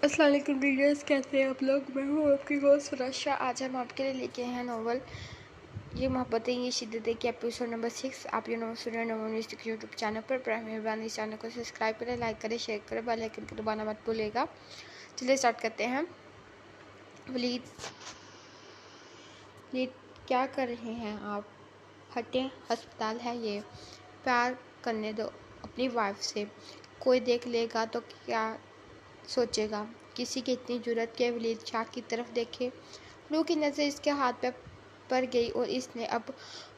السلام علیکم ریڈرز، کیسے ہیں آپ لوگ؟ میں ہوں آپ کی ہوسٹ سرشا۔ آج ہم آپ کے لیے لے کے ہیں ناول یہ محبتیں یہ شدتیں کی ایپیسوڈ نمبر 6۔ آپ یہ ناول سن رہے ہیں ناول میوزک یوٹیوب چینل پر۔ براہ مہربانی اس چینل کو سبسکرائب کریں، لائک کریں، شیئر کریں، بیل آئیکن کو دبانا مت بھولیے گا۔ چلیے اسٹارٹ کرتے ہیں۔ ولید کیا کر رہے ہیں آپ؟ ہٹیں، ہسپتال ہے یہ۔ پیار کرنے دو اپنی وائف سے، کوئی دیکھ لے گا تو کیا سوچے گا؟ کسی کی اتنی جرأت کہ ولید شاہ کی طرف دیکھے؟ روح کی نظر اس کے ہاتھ پہ پر گئی اور اس نے اب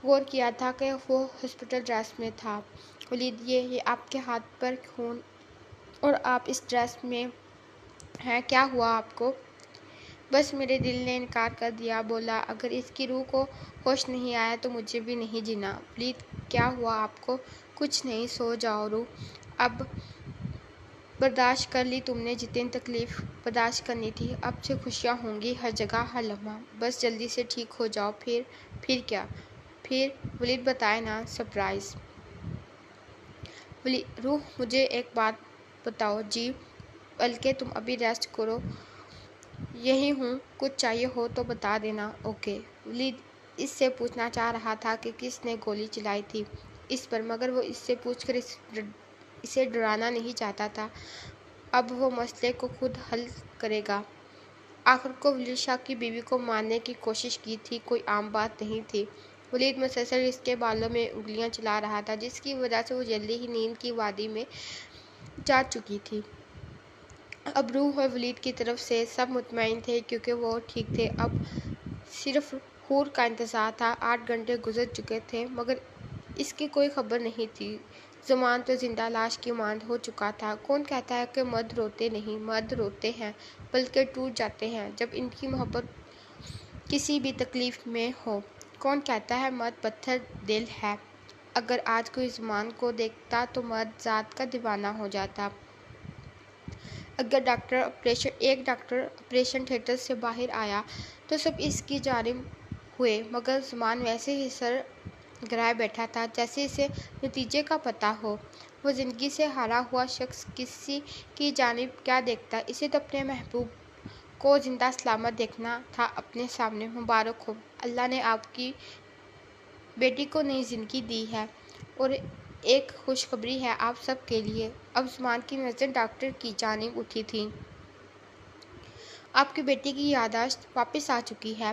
غور کیا تھا کہ وہ ہاسپٹل ڈریس میں تھا۔ ولید یہ آپ کے ہاتھ پر خون اور آپ اس ڈریس میں ہیں، کیا ہوا آپ کو؟ بس میرے دل نے انکار کر دیا، بولا اگر اس کی روح کو ہوش نہیں آیا تو مجھے بھی نہیں جینا۔ ولید کیا ہوا آپ کو؟ کچھ نہیں، سو جاؤ روح، اب برداشت کر لی تم نے جتنی تکلیف برداشت کرنی تھی۔ اب سے خوشیاں ہوں گی ہر جگہ ہر لمحہ، بس جلدی سے ٹھیک ہو جاؤ۔ پھر کیا؟ پھر ولید بتائے نا، سرپرائز۔ روح مجھے ایک بات بتاؤ۔ جی، بلکہ تم ابھی ریسٹ کرو۔ یہی ہوں، کچھ چاہیے ہو تو بتا دینا۔ اوکے۔ ولید اس سے پوچھنا چاہ رہا تھا کہ کس نے گولی چلائی تھی اس پر، مگر وہ اس سے پوچھ کر اسے ڈرانا نہیں چاہتا تھا۔ اب وہ مسئلے کو خود حل کرے گا۔ آخر کو ولید شاہ کی بیوی کو مارنے کی کوشش کی تھی، کوئی عام بات نہیں تھی۔ ولید مسلسل اس کے بالوں میں انگلیاں چلا رہا تھا، جس کی وجہ سے وہ جلدی ہی نیند کی وادی میں جا چکی تھی۔ اب روح اور ولید کی طرف سے سب مطمئن تھے کیونکہ وہ ٹھیک تھے۔ اب صرف حور کا انتظار تھا۔ 8 گھنٹے گزر چکے تھے مگر اس کی کوئی خبر نہیں تھی۔ زمان تو زندہ لاش کی مانند ہو چکا تھا۔ کون کہتا ہے کہ مرد روتے نہیں؟ مرد روتے ہیں، بلکہ ٹوٹ جاتے ہیں جب ان کی محبت کسی بھی تکلیف میں ہو۔ کون کہتا ہے مرد پتھر دل ہے؟ اگر آج کوئی زمان کو دیکھتا تو مرد ذات کا دیوانہ ہو جاتا۔ اگر ایک ڈاکٹر آپریشن تھیٹر سے باہر آیا تو سب اس کی جانب ہوئے، مگر زمان ویسے ہی سر گرائے بیٹھا تھا جیسے اسے نتیجے کا پتہ ہو۔ وہ زندگی سے ہارا ہوا شخص کسی کی جانب کیا دیکھتا؟ اسے تو اپنے محبوب کو زندہ سلامت دیکھنا تھا اپنے سامنے۔ مبارک ہو، اللہ نے آپ کی بیٹی کو نئی زندگی دی ہے، اور ایک خوشخبری ہے آپ سب کے لیے۔ اب زمان کی نظر ڈاکٹر کی جانب اٹھی تھی۔ آپ کی بیٹی کی یادداشت واپس آ چکی ہے۔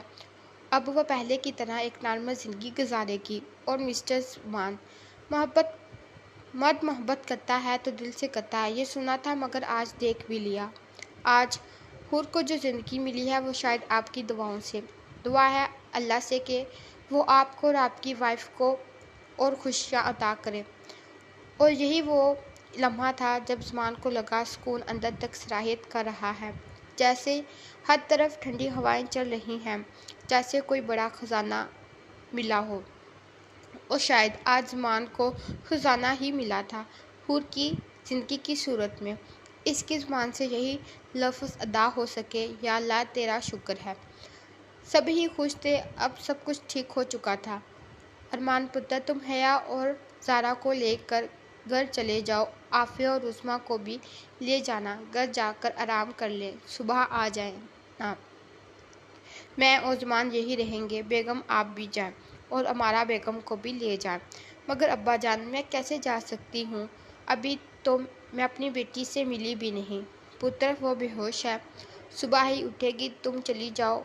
اب وہ پہلے کی طرح ایک نارمل زندگی گزارے گی۔ اور مسٹر زمان، مرد محبت کرتا ہے تو دل سے کرتا ہے، یہ سنا تھا مگر آج دیکھ بھی لیا۔ آج حور کو جو زندگی ملی ہے وہ شاید آپ کی دعاؤں سے۔ دعا ہے اللہ سے کہ وہ آپ کو اور آپ کی وائف کو اور خوشیاں عطا کرے۔ اور یہی وہ لمحہ تھا جب زمان کو لگا سکون اندر تک سرایت کر رہا ہے، جیسے ہر طرف ٹھنڈی ہوائیں چل رہی ہیں، جیسے کوئی بڑا خزانہ ملا ہو۔ اور شاید آج زمان کو خزانہ ہی ملا تھا، حور کی زندگی کی صورت میں۔ اس کی زبان سے یہی لفظ ادا ہو سکے، یا اللہ تیرا شکر ہے۔ سبھی خوش تھے، اب سب کچھ ٹھیک ہو چکا تھا۔ ارمان پتر، تم حیا اور زارا کو لے کر گھر چلے جاؤ، عافیہ اور رسما کو بھی لے جانا، گھر جا کر آرام کر لیں، صبح آ جانا۔ میں اور زمان یہی رہیں گے، بیگم آپ بھی جائیں، اور امارا بیگم کو بھی لے جائیں۔ مگر ابا جان، میں کیسے جا سکتی ہوں؟ ابھی تو میں اپنی بیٹی سے ملی بھی نہیں۔ پتر، وہ بے ہوش ہے، صبح ہی اٹھے گی، تم چلی جاؤ۔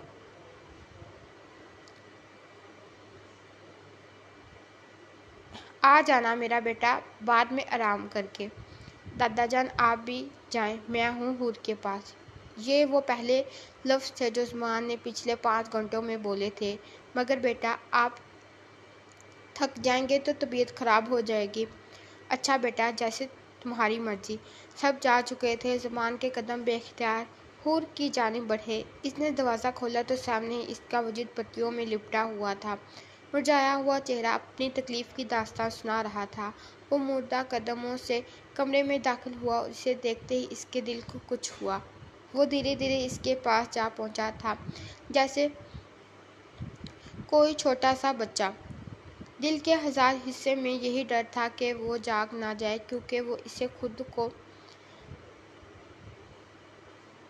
آ جانا میرا بیٹا بعد میں آرام کر کے۔ دادا جان آپ بھی جائیں، میں ہوں حور کے پاس۔ یہ وہ پہلے لفظ تھے جو زمان نے پچھلے 5 گھنٹوں میں بولے تھے۔ مگر بیٹا، آپ تھک جائیں گے تو طبیعت خراب ہو جائے گی۔ اچھا بیٹا، جیسے تمہاری مرضی۔ سب جا چکے تھے، زمان کے قدم بے اختیار حور کی جانب بڑھے۔ اس نے دروازہ کھولا تو سامنے اس کا وجود پتیوں میں لپٹا ہوا تھا۔ مرجھایا ہوا چہرہ اپنی تکلیف کی داستان سنا رہا تھا۔ وہ مردہ قدموں سے کمرے میں داخل ہوا اور اسے دیکھتے ہی اس کے دل کو کچھ ہوا۔ وہ دھیرے دھیرے اس کے پاس جا پہنچا تھا، جیسے کوئی چھوٹا سا بچہ۔ دل کے 1000 حصے میں یہی ڈر تھا کہ وہ جاگ نہ جائے، کیونکہ وہ اسے خود کو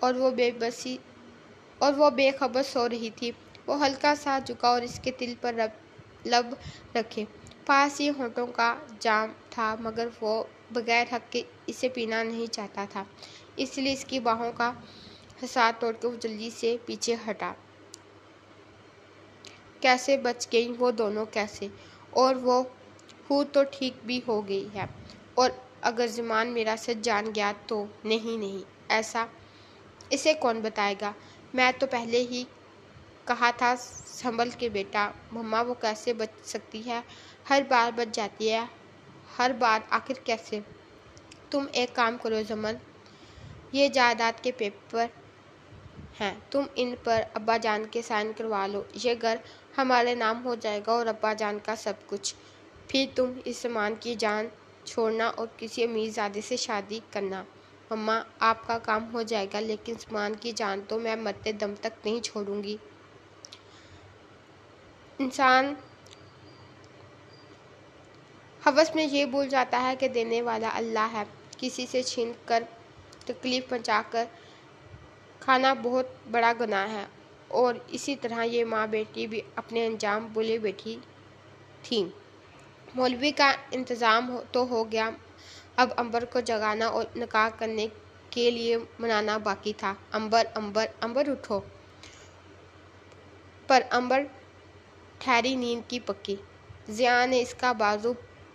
اور وہ بے خبر سو رہی تھی۔ وہ ہلکا سا جھکا اور اس کے دل پر لب رکھے، پاس ہی ہونٹوں کا جام تھا، مگر وہ بغیر حق کے اسے پینا نہیں چاہتا تھا، اس لیے اس کی باہوں کا حصار توڑ کے وہ جلدی سے پیچھے ہٹا۔ کیسے بچ گئیں وہ دونوں، کیسے؟ اور وہ تو ٹھیک بھی ہو گئی ہے۔ اور اگر زمان میرا سچ جان گیا تو؟ نہیں، ایسا اسے کون بتائے گا؟ میں تو پہلے ہی کہا تھا سنبھل کے بیٹا۔ مما وہ کیسے بچ سکتی ہے؟ ہر بار بچ جاتی ہے، ہر بار، آخر کیسے؟ تم ایک کام کرو زمن، یہ جائیداد کے پیپر ہیں، تم ان پر ابا جان کے سائن کروا لو، یہ گھر ہمارے نام ہو جائے گا اور ابا جان کا سب کچھ۔ پھر تم اس زمان کی جان چھوڑنا اور کسی امیر زادے سے شادی کرنا۔ مما آپ کا کام ہو جائے گا، لیکن زمان کی جان تو میں مرتے دم تک نہیں چھوڑوں گی۔ انسان ہوس میں یہ بھول جاتا ہے کہ دینے والا اللہ ہے۔ کسی سے چھین کر، تکلیف پہنچا کر کھانا بہت بڑا گناہ ہے، اور اسی طرح یہ ماں بیٹی بھی اپنے انجام بھولے بیٹھی تھیں۔ مولوی کا انتظام تو ہو گیا، اب امبر کو جگانا اور نکاح کرنے کے لیے منانا باقی تھا۔ امبر اٹھو۔ پر امبر ٹھہری نیند کی پکی۔ ضیا نے اس کا بازو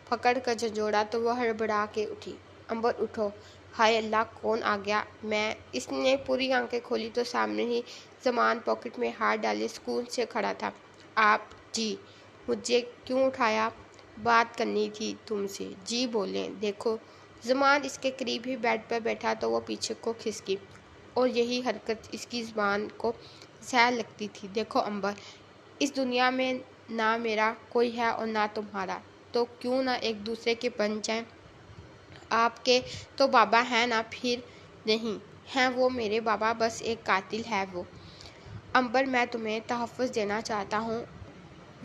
پکڑ کر جھنجھوڑا تو وہ ہڑبڑا کے اٹھی۔ امبر اٹھو۔ ہائے اللہ، کون آ گیا؟ میں۔ اس نے پوری آنکھیں کھولی تو سامنے ہی زمان پاکٹ میں ہاتھ ڈالے سکون سے کھڑا تھا۔ آپ؟ جی۔ مجھے کیوں اٹھایا؟ بات کرنی تھی تم سے۔ جی بولیں۔ دیکھو، زمان اس کے قریب ہی بیڈ پر بیٹھا تو وہ پیچھے کو کھسکی، اور یہی حرکت اس کی زبان کو زہر لگتی تھی۔ دیکھو امبر، اس دنیا میں نہ میرا کوئی ہے اور نہ تمہارا، تو کیوں نہ ایک دوسرے کے بن جائیں؟ آپ کے تو بابا ہیں نا؟ پھر نہیں ہیں وہ میرے بابا، بس ایک قاتل ہے وہ۔ امبر میں تمہیں تحفظ دینا چاہتا ہوں،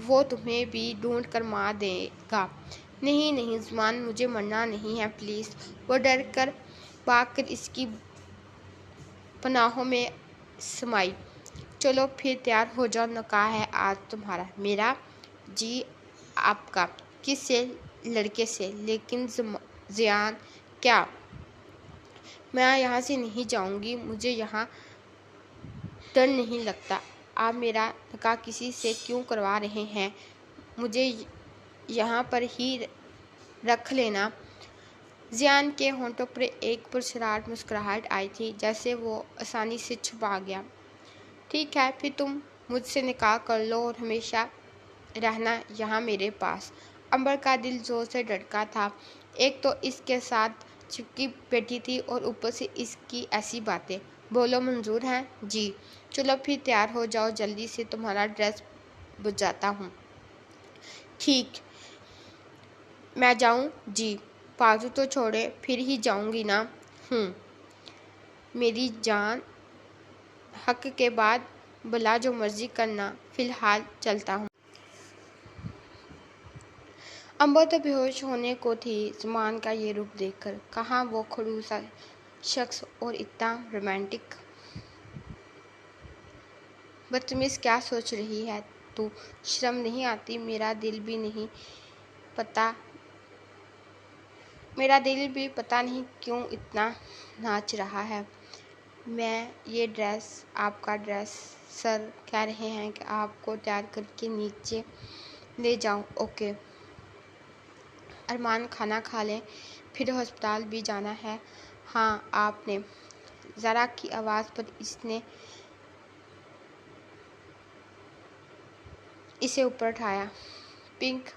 وہ تمہیں بھی ڈھونڈ کر مار دے گا۔ نہیں زمان، مجھے مرنا نہیں ہے، پلیز۔ وہ ڈر کر بھاگ کر اس کی پناہوں میں سمائی۔ چلو پھر تیار ہو جاؤ، نکاح ہے آج تمہارا۔ میرا؟ جی آپ کا۔ کس سے؟ لڑکے سے۔ لیکن ضیاء کیا؟ میں یہاں سے نہیں جاؤں گی، مجھے یہاں ڈر نہیں لگتا۔ آپ میرا نکاح کسی سے کیوں کروا رہے ہیں؟ مجھے یہاں پر ہی رکھ لینا۔ ضیاء کے ہونٹوں پر ایک پراسرار مسکراہٹ آئی تھی، جیسے وہ آسانی سے چھپا گیا۔ ٹھیک ہے، پھر تم مجھ سے نکاح کر لو اور ہمیشہ رہنا یہاں میرے پاس۔ امبر کا دل زور سے دھڑکا تھا، ایک تو اس کے ساتھ چپکی بیٹھی تھی اور اوپر سے اس کی ایسی باتیں۔ بولو، منظور ہے؟ جی۔ چلو پھر تیار ہو جاؤ جلدی سے، تمہارا ڈریس بھجواتا ہوں۔ ٹھیک۔ میں جاؤں؟ جی۔ بازو تو چھوڑیں، پھر ہی جاؤں گی نا؟ میری جان، حق کے بعد بھلا جو مرضی کرنا، فی الحال چلتا ہوں۔ امبر تو بے ہوش ہونے کو تھی زمان کا یہ رخ دیکھ کر۔ کہاں وہ کھڑوسا شخص، اور اتنا رومانٹک۔ بدتمیز، کیا سوچ رہی ہے تو؟ شرم نہیں آتی؟ میرا دل بھی پتہ نہیں کیوں اتنا ناچ رہا ہے۔ یہ ڈریس، آپ کا ڈریس، سر کہہ رہے ہیں کہ آپ کو تیار کر کے نیچے لے جاؤں۔ اوکے ارمان، کھانا کھا لیں، پھر ہسپتال بھی جانا ہے۔ ہاں، آپ نے؟ ذرا کی آواز پر اس نے اسے اوپر اٹھایا۔ پنک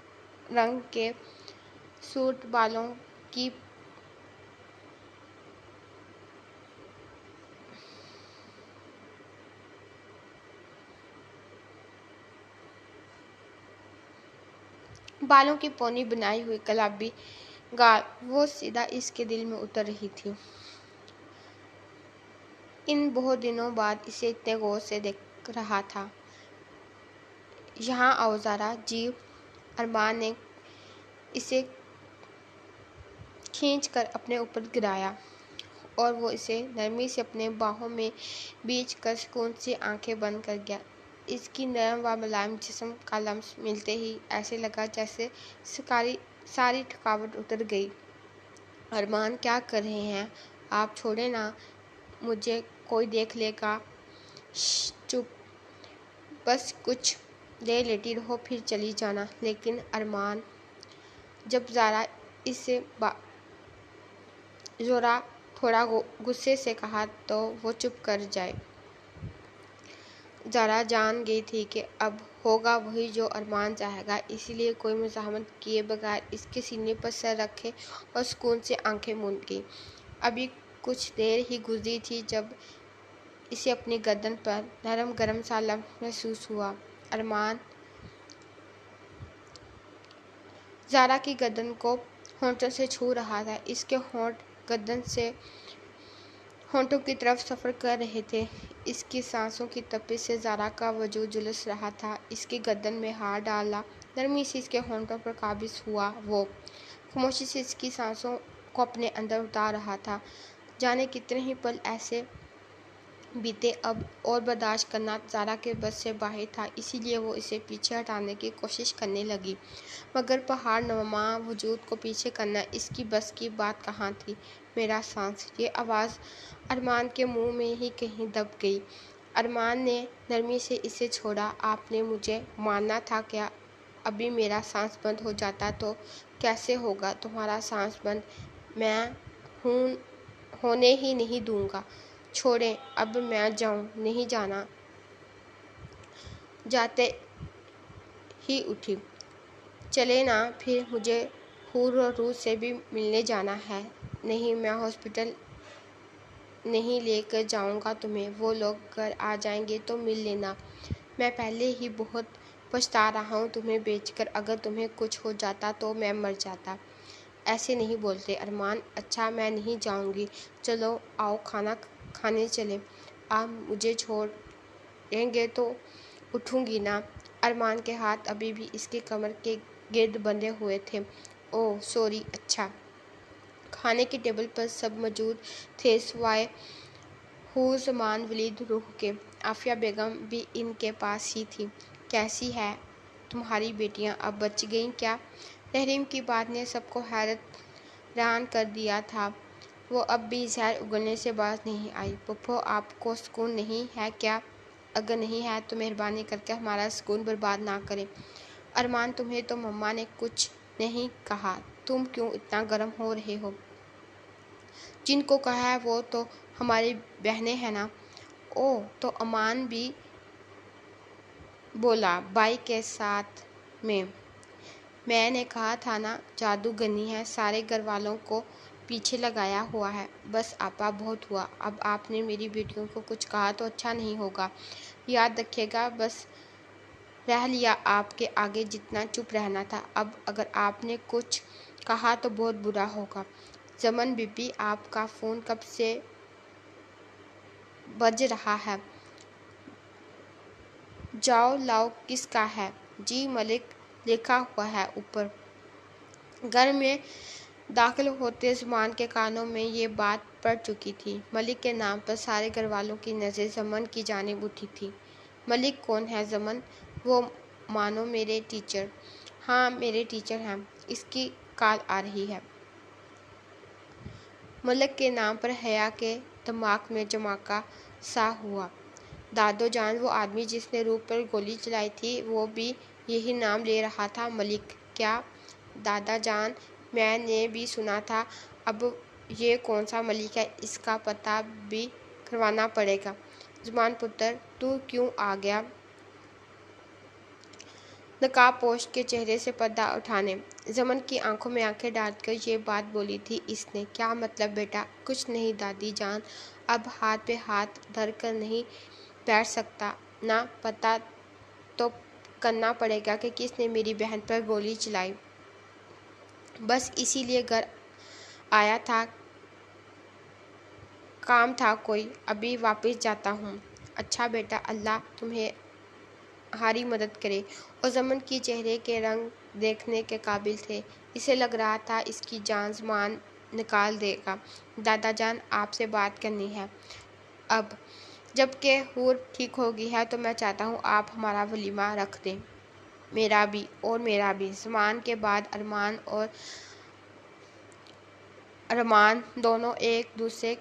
رنگ کے سوٹ بالوں کی پونی بنائی ہوئی گلابی گال وہ سیدھا اس کے دل میں اتر رہی تھی۔ ان بہت دنوں بعد اسے اتنے غور سے دیکھ رہا تھا۔ یہاں آؤ ذرا۔ جی۔ ارمان نے اسے کھینچ کر اپنے اوپر گرایا اور وہ اسے نرمی سے اپنے باہوں میں بیچ کر سکون سے آنکھیں بند کر گیا۔ اس کی نرم و ملائم جسم کا لمس ملتے ہی ایسے لگا جیسے ساری تھکاوٹ اتر گئی۔ ارمان کیا کر رہے ہیں آپ؟ چھوڑیں نا، مجھے کوئی دیکھ لے گا۔ چپ، بس کچھ دیر لیٹی رہو پھر چلی جانا۔ لیکن ارمان، جب زارا اس سے زورا تھوڑا غصے سے کہا تو وہ چپ کر جائے۔ زارا جان گئی تھی کہ اب ہوگا وہی جو ارمان چاہے گا، اسی لیے کوئی مزاحمت کیے بغیر اس کے سینے پر سر رکھے اور سکون سے آنکھیں موند گئی۔ ابھی کچھ دیر ہی گزری تھی جب اسے اپنی گردن پر نرم گرم سا لمس محسوس ہوا۔ ارمان زارا کی گردن کو ہونٹوں سے چھو رہا تھا۔ اس کے ہونٹ گردن سے ہونٹوں کی طرف سفر کر رہے تھے۔ اس کی سانسوں کی تپش سے زارا کا وجود جھلس رہا تھا۔ اس کی گردن میں ہاتھ ڈالا، نرمی سے اس کے ہونٹوں پر قابض ہوا۔ وہ خاموشی سے اس کی سانسوں کو اپنے اندر اتار رہا تھا۔ جانے کتنے ہی پل ایسے بیتے، اب اور برداشت کرنا زارا کے بس سے باہر تھا، اسی لیے وہ اسے پیچھے ہٹانے کی کوشش کرنے لگی، مگر پہاڑ نما وجود کو پیچھے کرنا اس کی بس کی بات کہاں تھی۔ میرا سانس، یہ آواز ارمان کے منہ میں ہی کہیں دب گئی۔ ارمان نے نرمی سے اسے چھوڑا۔ آپ نے مجھے مارنا تھا کیا؟ ابھی میرا سانس بند ہو جاتا تو کیسے ہوگا تمہارا سانس بند؟ میں ہونے ہی نہیں دوں گا۔ چھوڑیں، اب میں جاؤں؟ نہیں جانا۔ جاتے ہی اٹھی۔ چلیں نا، پھر مجھے حور و روح سے بھی ملنے جانا ہے۔ نہیں، میں ہاسپٹل نہیں لے کر جاؤں گا تمہیں، وہ لوگ گھر آ جائیں گے تو مل لینا۔ میں پہلے ہی بہت پچھتا رہا ہوں تمہیں بھیج کر، اگر تمہیں کچھ ہو جاتا تو میں مر جاتا۔ ایسے نہیں بولتے ارمان۔ اچھا، میں نہیں جاؤں گی۔ چلو آؤ کھانا کھانے چلیں۔ آپ مجھے چھوڑیں گے تو اٹھوں گی نا۔ ارمان کے ہاتھ ابھی بھی اس کی کمر کے گرد بندھے ہوئے تھے۔ اوہ سوری، اچھا۔ کھانے کی ٹیبل پر سب موجود تھے سوائے حور زمان ولید روح کے۔ عافیہ بیگم بھی ان کے پاس ہی تھی۔ کیسی ہیں تمہاری بیٹیاں؟ اب بچ گئیں کیا؟ تحریم کی بات نے سب کو حیران کر دیا تھا۔ وہ اب بھی زہر اگلنے سے باز نہیں آئی۔ پھوپھو، آپ کو سکون نہیں ہے کیا؟ اگر نہیں ہے تو مہربانی کر کے ہمارا سکون برباد نہ کریں۔ ارمان، تمہیں تو مما نے کچھ نہیں کہا، تم کیوں اتنا گرم ہو رہے ہو؟ جن کو کہا ہے وہ تو ہماری بہنیں ہیں نا۔ اوہ، تو امان بھی بولا بھائی کے ساتھ میں نے کہا تھا نا، جادوگرنی ہے، سارے گھر والوں کو پیچھے لگایا ہوا ہے۔ بس آپا، بہت ہوا۔ اب آپ نے میری بیٹیوں کو کچھ کہا تو اچھا نہیں ہوگا، یاد رکھیے گا۔ بس رہ لیا آپ کے آگے جتنا چپ رہنا تھا، اب اگر آپ نے کچھ کہا تو بہت برا ہوگا۔ زمن بی بی، آپ کا فون کب سے بج رہا ہے؟ جاؤ لاؤ، کس کا ہے؟ جی ملک، لکھا ہوا ہے اوپر۔ گھر میں داخل ہوتے زمان کے کانوں میں یہ بات پڑ چکی تھی۔ ملک کے نام پر سارے گھر والوں کی نظریں زمن کی جانب اٹھی تھیں۔ ملک کون ہے زمن؟ وہ مانو میرے ٹیچر۔ ہاں، میرے ٹیچر ہیں، اس کی کال آ رہی ہے۔ ملک کے نام پر حیا کے دماغ میں جھماکا سا ہوا۔ دادو جان، وہ آدمی جس نے روح پر گولی چلائی تھی وہ بھی یہی نام لے رہا تھا، ملک؟ کیا دادا جان، میں نے بھی سنا تھا۔ اب یہ کون سا ملک ہے؟ اس کا پتہ بھی کروانا پڑے گا۔ زمان پتر، تو کیوں آ گیا؟ نقاب پوش کے چہرے سے پردہ اٹھانے زمن کی آنکھوں میں آنکھیں ڈال کر یہ بات بولی تھی اس نے۔ کیا مطلب بیٹا؟ کچھ نہیں دادی جان، اب ہاتھ پہ ہاتھ دھر کر نہیں بیٹھ سکتا نا، پتہ تو کرنا پڑے گا کہ کس نے میری بہن پر گولی چلائی۔ بس اسی لیے گھر آیا تھا، کام تھا کوئی، ابھی واپس جاتا ہوں۔ اچھا بیٹا، اللہ تمہاری مدد کرے۔ اور زمن کے چہرے کے رنگ دیکھنے کے قابل تھے۔ اسے لگ رہا تھا اس کی جان زمان نکال دے گا۔ دادا جان آپ سے بات کرنی ہے اب، جب کہ حور ٹھیک ہو گئی ہے تو میں چاہتا ہوں آپ ہمارا ولیمہ رکھ دیں۔ میرا بھی اور میرا بھی۔ زمان کے بعد ارمان اور ارمان دونوں ایک دوسرے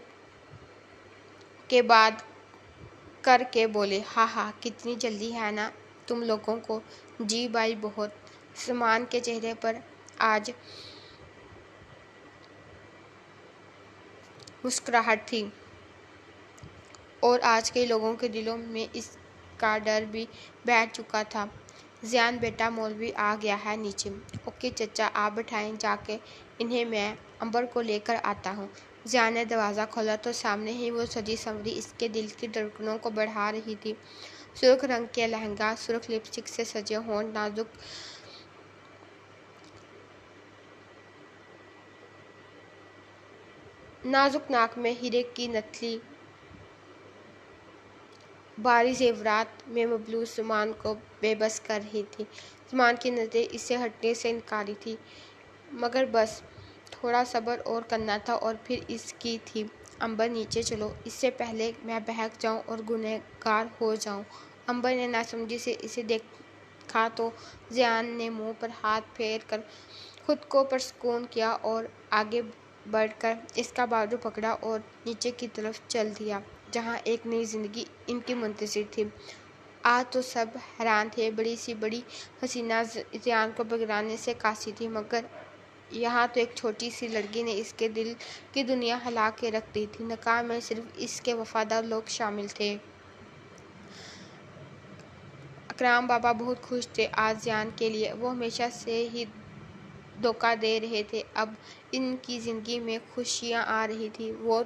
کے بات کر کے بولے، ہاں ہاں کتنی جلدی ہے نا تم لوگوں کو۔ جی بھائی بہت۔ زمان کے چہرے پر آج مسکراہٹ تھی، اور آج کئی لوگوں کے دلوں میں اس کا ڈر بھی بیٹھ چکا تھا۔ زیان بیٹا مولوی آ گیا ہے نیچے۔ اوکے چچا آپ بٹھائیں جا کے انہیں، میں امبر کو لے کر آتا ہوں۔ زیان نے دروازہ کھولا تو سامنے ہی وہ سجی سنوری اس کے دل کی دھڑکنوں کو بڑھا رہی تھی۔ سرخ رنگ کے لہنگا، سرخ لپسٹک سے سجے ہونٹ، نازک ناک میں ہیرے کی نتھلی، بھاری زیورات میں ملبوس زمان کو بے بس کر رہی تھی۔ زمان کی نظریں اس سے ہٹنے سے انکاری تھیں، مگر بس تھوڑا صبر اور کرنا تھا اور پھر اس کی تھی، امبر نیچے چلو، اس سے پہلے میں بہک جاؤں اور گنہگار ہو جاؤں۔ امبر نے ناسمجھی سے اسے دیکھا تو زیان نے منہ پر ہاتھ پھیر کر خود کو پرسکون کیا اور آگے بڑھ کر اس کا بازو پکڑا اور نیچے کی طرف چل دیا، جہاں ایک نئی زندگی ان کی منتظر تھی۔ آج تو سب حیران تھے، بڑی سی بڑی حسینہ زیان کو بگڑانے سے قاصر تھی، مگر یہاں تو ایک چھوٹی سی لڑکی نے اس کے دل کی دنیا ہلا کے رکھ دی تھی۔ نکاح میں صرف اس کے وفادار لوگ شامل تھے۔ اکرام بابا بہت خوش تھے آج زیان کے لیے، وہ ہمیشہ سے ہی دھوکہ دے رہے تھے، اب ان کی زندگی میں خوشیاں آ رہی تھیں۔ وہ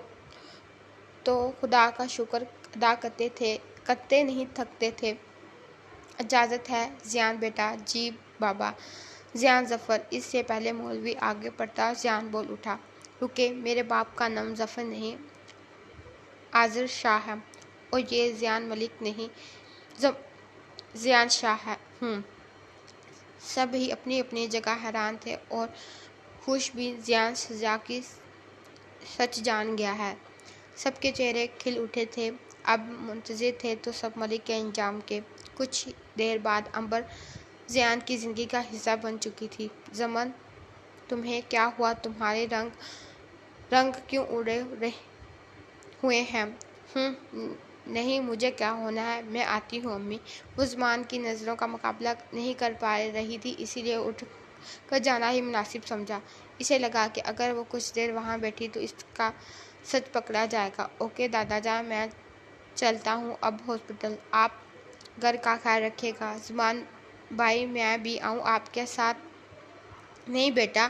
تو خدا کا شکر ادا کرتے نہیں تھکتے تھے۔ اجازت ہے زیان بیٹا؟ جی بابا۔ زیان ظفر۔ اس سے پہلے مولوی آگے بڑھتا زیان بول اٹھا، رکے، میرے باپ کا نام ظفر نہیں آذر شاہ ہے، اور یہ زیان ملک نہیں زیان شاہ ہوں۔ سبھی اپنی اپنی جگہ حیران تھے اور خوش بھی، زیان سزا کی سچ جان گیا ہے۔ سب کے چہرے کھل اٹھے تھے، اب منتظر تھے تو سب ملک کے انجام کے۔ کچھ دیر بعد امبر زیان کی زندگی کا حصہ بن چکی تھی۔ زمن تمہیں کیا ہوا؟ تمہارے رنگ کیوں اڑے ہوئے ہیں؟ نہیں مجھے کیا ہونا ہے، میں آتی ہوں امی۔ وہ زمان کی نظروں کا مقابلہ نہیں کر پا رہی تھی، اسی لیے اٹھ کر جانا ہی مناسب سمجھا۔ اسے لگا کہ اگر وہ کچھ دیر وہاں بیٹھی تو اس کا سچ پکڑا جائے گا۔ اوکے دادا جان میں چلتا ہوں اب ہاسپٹل، آپ گھر کا خیال رکھیے گا۔ زمان بھائی میں بھی آؤں آپ کے ساتھ؟ نہیں بیٹا۔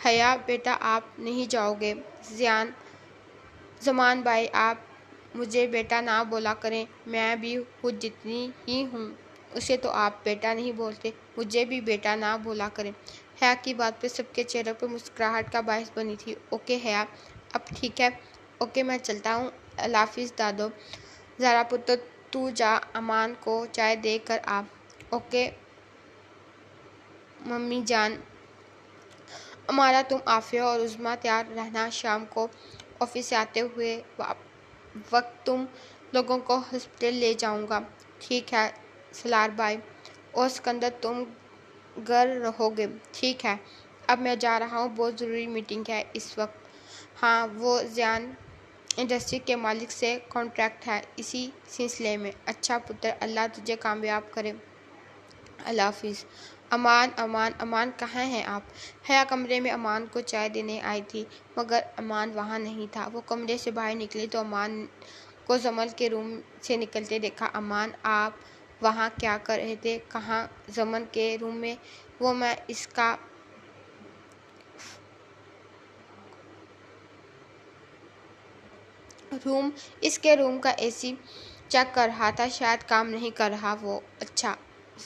حیا بیٹا آپ نہیں جاؤ گے؟ زمان بھائی آپ مجھے بیٹا نہ بولا کریں، میں بھی خود جتنی ہی ہوں، اسے تو آپ بیٹا نہیں بولتے، مجھے بھی بیٹا نہ بولا کریں۔ حیا کی بات سب کے چہروں پر مسکراہٹ کا باعث بنی تھی۔ اوکے حیا اب ٹھیک ہے، اوکے میں چلتا ہوں، اللہ حافظ دادو۔ ذرا پتر تو جا امان کو چائے دے کر آ۔ اوکے ممی جان۔ امارا تم عافیہ اور عظمیٰ تیار رہنا، شام کو آفس سے آتے ہوئے وقت تم لوگوں کو ہاسپٹل لے جاؤں گا۔ ٹھیک ہے سالار بھائی۔ اور سکندر تم گھر رہو گے؟ ٹھیک ہے، اب میں جا رہا ہوں، بہت ضروری میٹنگ ہے اس وقت۔ ہاں وہ زیان انڈسٹری کے مالک سے کانٹریکٹ ہے اسی سلسلے میں۔ اچھا پتر، اللہ تجھے کامیاب کرے، اللہ حافظ۔ امان کہاں ہیں آپ؟ حیا کمرے میں امان کو چائے دینے آئی تھی، مگر امان وہاں نہیں تھا۔ وہ کمرے سے باہر نکلی تو امان کو زمل کے روم سے نکلتے دیکھا۔ امان آپ وہاں کیا کر رہے تھے؟ کہاں؟ زمن کے روم میں۔ وہ میں اس کے روم کا اے سی چیک کر رہا تھا، شاید کام نہیں کر رہا وہ۔ اچھا،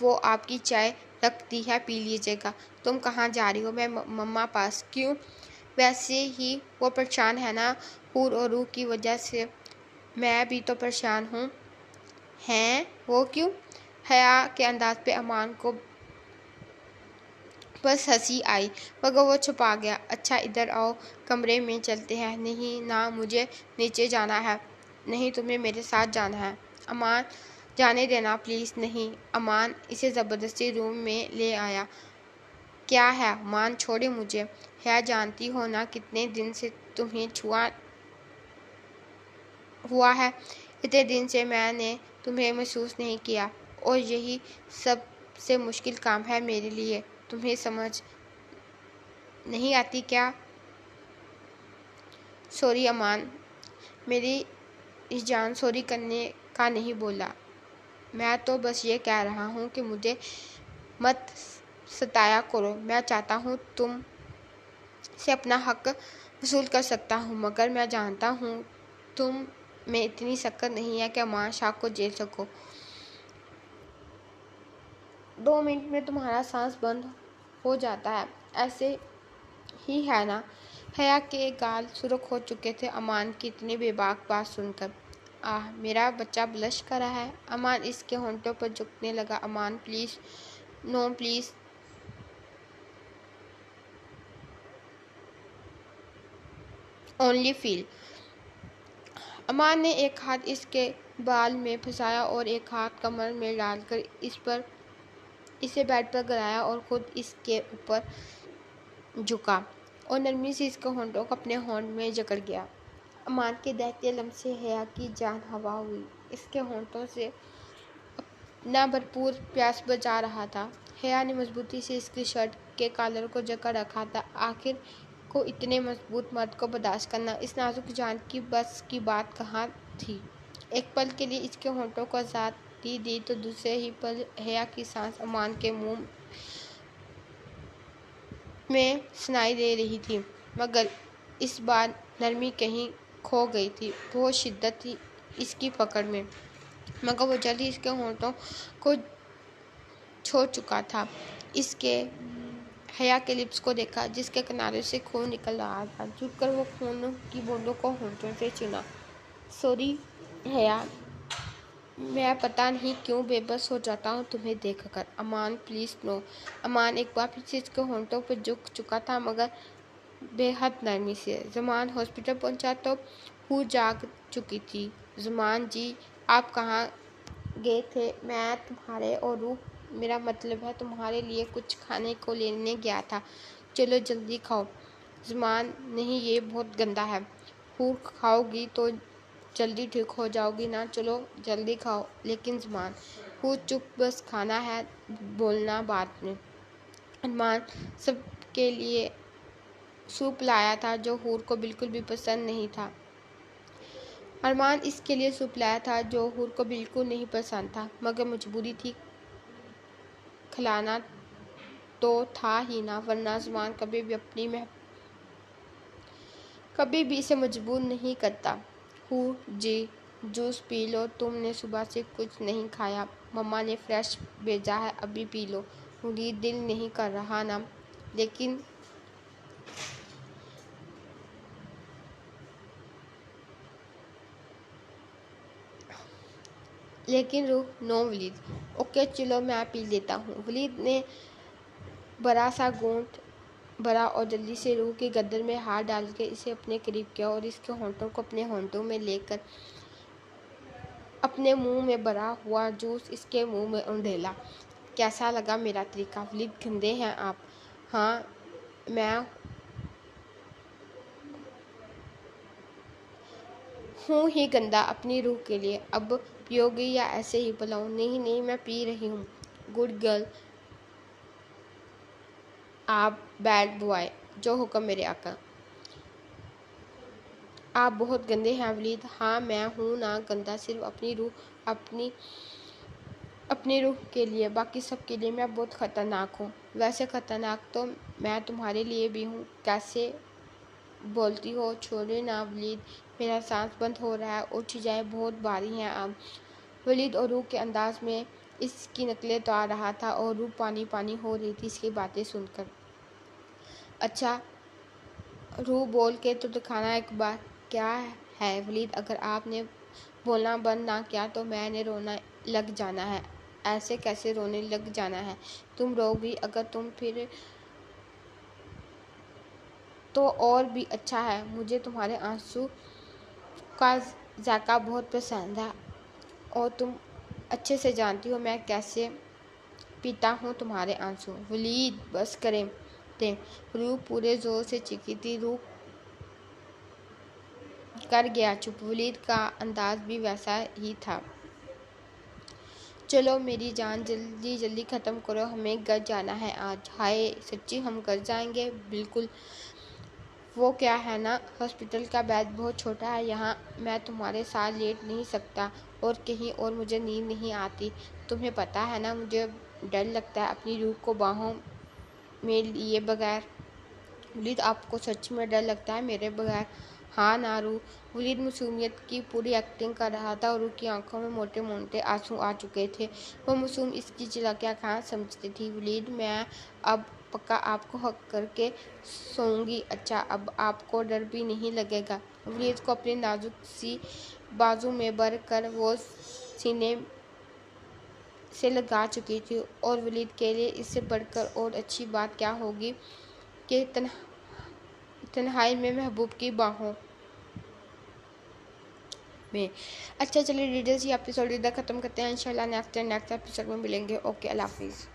وہ آپ کی چائے رکھ دی ہے، پی لیجیے گا۔ تم کہاں جا رہی ہو؟ میں مما پاس۔ کیوں؟ ویسے ہی وہ پریشان ہے نا حور اور روح کی وجہ سے۔ میں بھی تو پریشان ہوں۔ ہیں؟ وہ کیوں؟ حیا کے انداز پہ امان کو بس ہنسی آئی مگر وہ چھپا گیا۔ اچھا ادھر آؤ، کمرے میں چلتے ہیں۔ نہیں نہ، مجھے نیچے جانا ہے۔ نہیں، تمہیں میرے ساتھ جانا ہے۔ امان جانے دینا پلیز۔ نہیں۔ امان اسے زبردستی روم میں لے آیا۔ کیا ہے امان، چھوڑے مجھے۔ ہے جانتی ہو نا کتنے دن سے تمہیں چھوا ہوا ہے۔ اتنے دن سے میں نے تمہیں محسوس نہیں کیا، اور یہی سب سے مشکل کام ہے میرے لیے۔ تمہیں سمجھ نہیں آتی کیا؟ سوری امان، میری جان سوری کرنے کا نہیں بولا۔ میں تو بس یہ کہہ رہا ہوں کہ مجھے مت ستایا کرو۔ میں چاہتا ہوں تم سے اپنا حق وصول کر سکتا ہوں، مگر میں جانتا ہوں تم میں اتنی سخت نہیں ہے کہ امان شاہ کو جھیل سکو۔ 2 منٹ میں تمہارا سانس بند ہو جاتا ہے، ایسے ہی ہے نا؟ حیا کے گال سرخ ہو چکے تھے امان کی اتنی بے باک بات سن کر۔ آہ، میرا بچہ بلش کر رہا ہے۔ امان اس کے ہونٹوں پر جھکنے لگا۔ امان پلیز، نو پلیز۔ اونلی فیل۔ امان نے ایک ہاتھ اس کے بال میں پھنسایا اور ایک ہاتھ کمر میں ڈال کر اسے بیڈ پر گرایا اور خود اس کے اوپر جھکا اور نرمی سے اس کے ہونٹوں کو اپنے ہونٹ میں جکڑ گیا۔ امان کے دہتے لمس سے حیا کی جان ہوا ہوئی۔ اس کے ہونٹوں سے اپنا بھرپور پیاس بجھا رہا تھا۔ حیا نے مضبوطی سے اس کی شرٹ کے کالر کو جکڑ رکھا تھا۔ آخر کو اتنے مضبوط مرد کو برداشت کرنا اس نازک جان کی بس کی بات کہاں تھی؟ ایک پل کے لیے اس کے ہونٹوں کو آزادی دی تو دوسرے ہی پل حیا کی سانس امان کے منہ میں سنائی دے رہی تھی، مگر اس بار نرمی کہیں کھو گئی تھی۔ بہت شدت تھی اس کی پکڑ میں، مگر وہ جلد ہی اس کے ہونٹوں کو چھوڑ چکا تھا۔ اس کے حیا کے لپس کو دیکھا جس کے کناروں سے خون نکل رہا تھا۔ جھک کر وہ خون کی بوندوں کو ہونٹوں سے چنا۔ سوری حیا، میں پتہ نہیں کیوں بے بس ہو جاتا ہوں تمہیں دیکھ کر۔ امان پلیز نو۔ امان ایک بار پھر سے اس کے ہونٹوں پر جھک چکا تھا، مگر بے حد نرمی سے۔ زمان ہاسپٹل پہنچا تو حور جاگ چکی تھی۔ زمان جی، آپ کہاں گئے تھے؟ میں تمہارے اور روح، میرا مطلب ہے تمہارے لیے کچھ کھانے کو لینے گیا تھا۔ چلو جلدی کھاؤ۔ زمان نہیں، یہ بہت گندا ہے۔ حور کھاؤ گی تو جلدی ٹھیک ہو جاؤ گی نا، چلو جلدی کھاؤ۔ لیکن زمان۔ حور چپ، بس کھانا ہے، بولنا بعد میں۔ ارمان سب کے لیے سوپ لایا تھا جو حور کو بالکل بھی پسند نہیں تھا۔ ارمان اس کے لیے سوپ لایا تھا جو حور کو بالکل نہیں پسند تھا، مگر مجبوری تھی، کھلانا تو تھا ہی نا، ورنہ زمان کبھی بھی اسے مجبور نہیں کرتا۔ حور جی، جوس پی لو، تم نے صبح سے کچھ نہیں کھایا، مما نے فریش بھیجا ہے، ابھی پی لو۔ ولید، دل نہیں کر رہا نا؟ لیکن روح، نو ولید۔ اوکے چلو میں پی لیتا ہوں۔ ولید نے بڑا سا گھونٹ بھرا اور جلدی سے روح کی گردن میں ہاتھ ڈال کے اسے اپنے قریب کیا اور اس کے ہونٹوں کو اپنے ہونٹوں میں لے کر اپنے منہ میں بھرا ہوا جوس اس کے منہ میں انڈیلا۔ کیسا لگا میرا طریقہ؟ ولید، گندے ہیں آپ۔ ہاں، میں ہوں ہی گندا اپنی روح کے لیے۔ اب پیو گی یا ایسے ہی پلاؤں؟ نہیں نہیں، میں پی رہی ہوں۔ گڈ گرل، آپ بیڈ بوائے، جو حکم میرے آقا۔ آپ بہت گندے ہیں ولید۔ ہاں میں ہوں نا گندا، صرف اپنی روح کے لیے، باقی سب کے لیے میں بہت خطرناک ہوں۔ ویسے خطرناک تو میں تمہارے لیے بھی ہوں۔ کیسے بولتی ہو؟ چھوڑے نا ولید، میرا سانس بند ہو رہا ہے، اٹھ جائیں، بہت بھاری ہیں آپ۔ ولید اور روح کے انداز میں اس کی نقلیں اتار رہا تھا اور روح پانی پانی ہو رہی تھی اس کی باتیں سن کر۔ اچھا روح، بول کے تو دکھانا ایک بار۔ کیا ہے ولید، اگر آپ نے بولنا بند نہ کیا تو میں نے رونے لگ جانا ہے۔ ایسے کیسے رونے لگ جانا ہے؟ تم رو گی اگر تم پھر تو اور بھی اچھا ہے، مجھے تمہارے آنسو کا ذائقہ بہت پسند ہے اور تم اچھے سے جانتی ہو میں کیسے پیتا ہوں تمہارے آنسو۔ ولید بس کریں دیں، روح پورے زور سے چیخی تھی۔ روح کر گیا چپ۔ ولید کا انداز بھی ویسا ہی تھا۔ چلو میری جان جلدی جلدی ختم کرو، ہمیں گھر جانا ہے آج۔ ہائے سچی ہم گھر جائیں گے؟ بالکل۔ وہ کیا ہے نا، ہاسپٹل کا بیڈ بہت چھوٹا ہے، یہاں میں تمہارے ساتھ لیٹ نہیں سکتا اور کہیں اور مجھے نیند نہیں آتی۔ تمہیں پتہ ہے نا مجھے ڈر لگتا ہے اپنی روح کو باہوں میں لیے بغیر۔ ولید آپ کو سچ میں ڈر لگتا ہے میرے بغیر؟ ہاں نا روح۔ ولید معصومیت کی پوری ایکٹنگ کر رہا تھا اور روح کی آنکھوں میں موٹے موٹے آنسو آ چکے تھے۔ وہ معصوم اس کی چالاکیاں کہاں سمجھتی تھی۔ ولید میں اب پکا آپ کو حق کر کے سوؤں گی۔ اچھا اب آپ کو ڈر بھی نہیں لگے گا؟ ولید کو اپنی نازک سی بازو میں بھر کر وہ سینے سے لگا چکی تھی اور ولید کے لیے اس سے بڑھ کر اور اچھی بات کیا ہوگی کہ تنہائی میں محبوب کی باہوں میں۔ اچھا چلیے ریڈرز، یہ ایپیسوڈ ادھر ختم کرتے ہیں، انشاءاللہ نیکسٹ ایپیسوڈ میں ملیں گے۔ اوکے اللہ حافظ۔